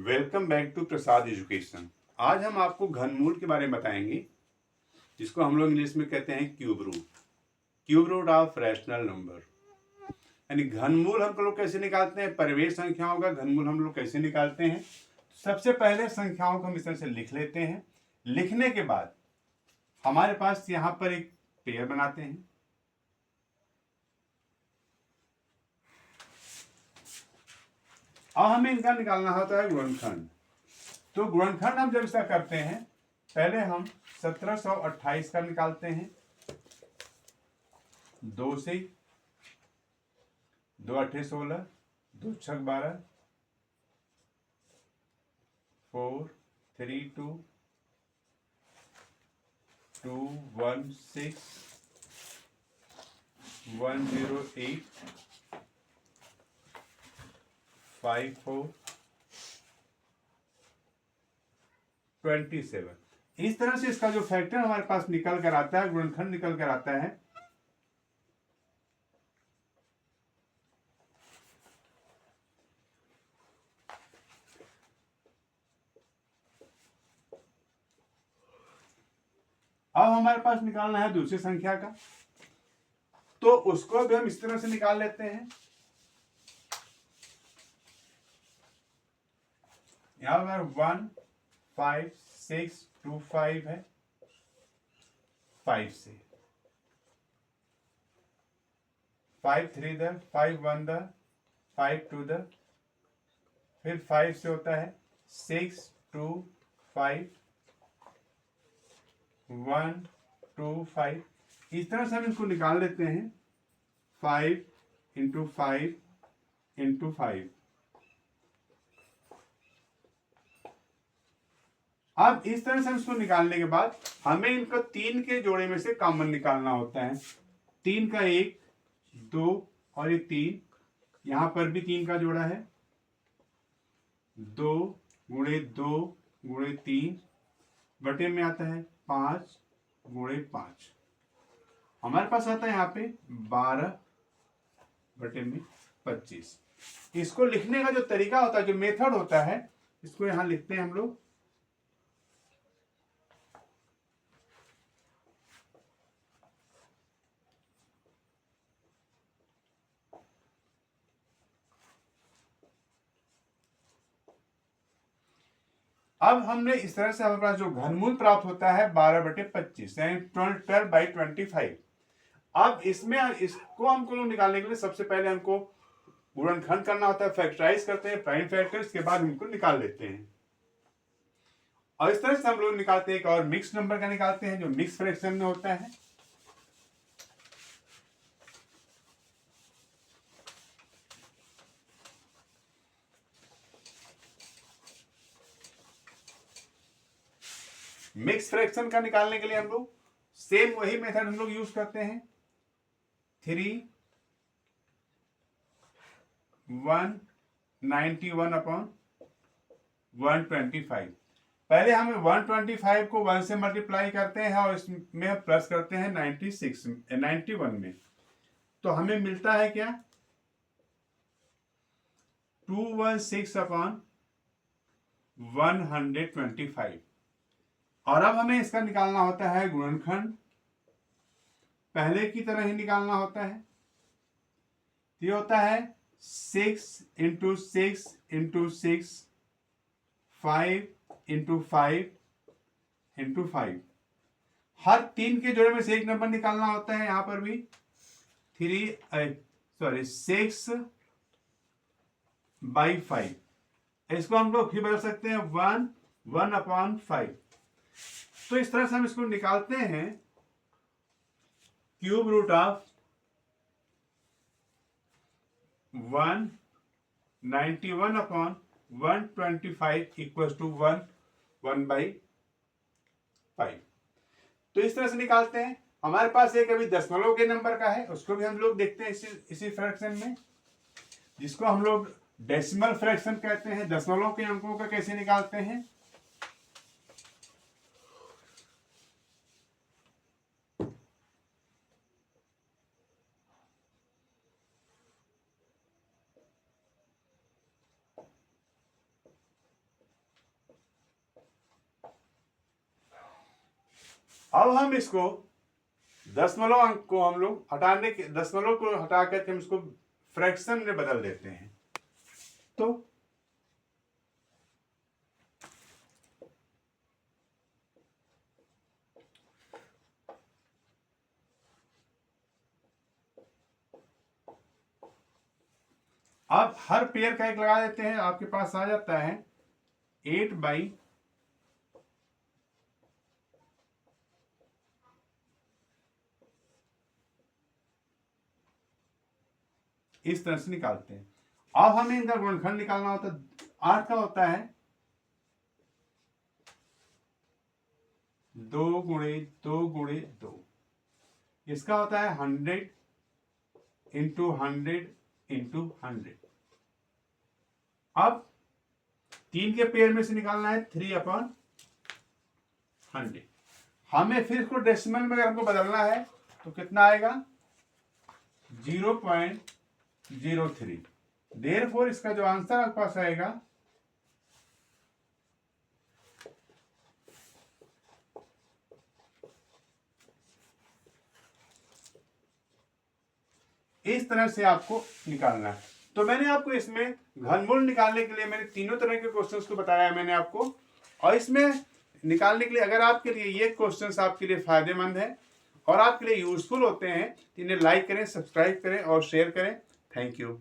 Welcome back to Prasad education. आज हम आपको घनमूल के बारे में बताएंगे, जिसको हम लोग इंग्लिश में कहते हैं cube root of rational number. यानी घनमूल हम लोग कैसे निकालते हैं, परिवेश संख्याओं का घनमूल हम लोग कैसे निकालते हैं। सबसे पहले संख्याओं को हम इस तरह से लिख लेते हैं। लिखने के बाद हमारे पास यहाँ पर एक पेयर बनाते हैं। अब हमें इनका निकालना होता है गुणनखंड। तो गुणनखंड हम जब इसका करते हैं, पहले हम 1728 का निकालते हैं। 2 से 2 8 16, 2 6 12, 4 3 2 2 1 6 1 0 8 5 4 27। इस तरह से इसका जो फैक्टर हमारे पास निकल कर आता है, गुणनखंड निकल कर आता है। अब हमारे पास निकालना है दूसरी संख्या का, तो उसको भी हम इस तरह से निकाल लेते हैं। यहां पर 1 5 6 2 5 है। 5 से 5 3 द 5 1 द 5 2 द, फिर 5 से होता है 6 2 5 1 2 5। इस तरह से हम इसको निकाल लेते हैं। 5 इंटू 5 इंटू 5। अब इस तरह से हम इसको निकालने के बाद हमें इनको 3 के जोड़े में से कॉमन निकालना होता है। 3 का 1 2 और ये 3, यहां पर भी 3 का जोड़ा है। 2 गुणे 2 गुणे 3 बटे में आता है 5 गुणे 5। हमारे पास आता है यहाँ पे 12 बटे में 25। इसको लिखने का जो तरीका होता है, जो मेथड होता है, इसको यहां लिखते हैं हम लोग। अब हमने इस तरह से हमारे पास जो घनमूल प्राप्त होता है 12/25 यानी 12/25। अब इसमें इसको हमको निकालने के लिए सबसे पहले हमको गुणनखंड करना होता है, फैक्टराइज करते हैं प्राइम फैक्टर्स के बाद हमको निकाल लेते हैं। और इस तरह से हम लोग निकालते हैं एक और मिक्स नंबर का निकालते हैं, जो मिक्स फ्रैक्शन में होता है। मिक्स फ्रैक्शन का निकालने के लिए हम लोग सेम वही मेथड हम लोग यूज करते हैं। 3 191/125। पहले हम 125 को 1 से मल्टीप्लाई करते हैं और इसमें प्लस करते हैं 91 में, तो हमें मिलता है क्या, 216/125। और अब हमें इसका निकालना होता है गुणनखंड, पहले की तरह ही निकालना होता है। ये होता है 6 इंटू 6 इंटू 6, 5 इंटू 5 इंटू 5। हर 3 के जोड़े में से एक नंबर निकालना होता है। यहां पर भी 6/5। इसको हम लोग भी बदल सकते हैं 1/5। तो इस तरह से हम इसको निकालते हैं। Cube root of 191/125 equal to 1/5। तो इस तरह से निकालते हैं। हमारे पास एक अभी दशमलव के नंबर का है, उसको भी हम लोग देखते हैं इसी फ्रैक्शन में, जिसको हम लोग डेसिमल फ्रैक्शन कहते हैं। दशमलव के अंकों का कैसे निकालते हैं। अब हम इसको दशमलव अंक को हम लोग हटाने के दशमलव को हटा करके हम इसको फ्रैक्शन में बदल देते हैं। तो आप हर पेयर का एक लगा देते हैं, आपके पास आ जाता है 8/, इस तरह से निकालते हैं। अब हमें इनका गुणनखंड निकालना होता है। 8 का होता है 2 गुणे 2 गुणे 2, इसका होता है 100 इंटू 100 इंटू 100। अब 3 के पेयर में से निकालना है 3/100। हमें फिर इसको डेसिमल में अगर हमको बदलना है तो कितना आएगा 0.03। देयरफॉर इसका जो आंसर आपके पास आएगा इस तरह से आपको निकालना है। तो मैंने आपको इसमें घनमूल निकालने के लिए मैंने तीनों तरह के क्वेश्चंस को बताया है मैंने आपको, और इसमें निकालने के लिए अगर आपके लिए ये क्वेश्चंस आपके लिए फायदेमंद है और आपके लिए यूजफुल होते हैं तो इन्हें लाइक करें, सब्सक्राइब करें और शेयर करें। Thank you.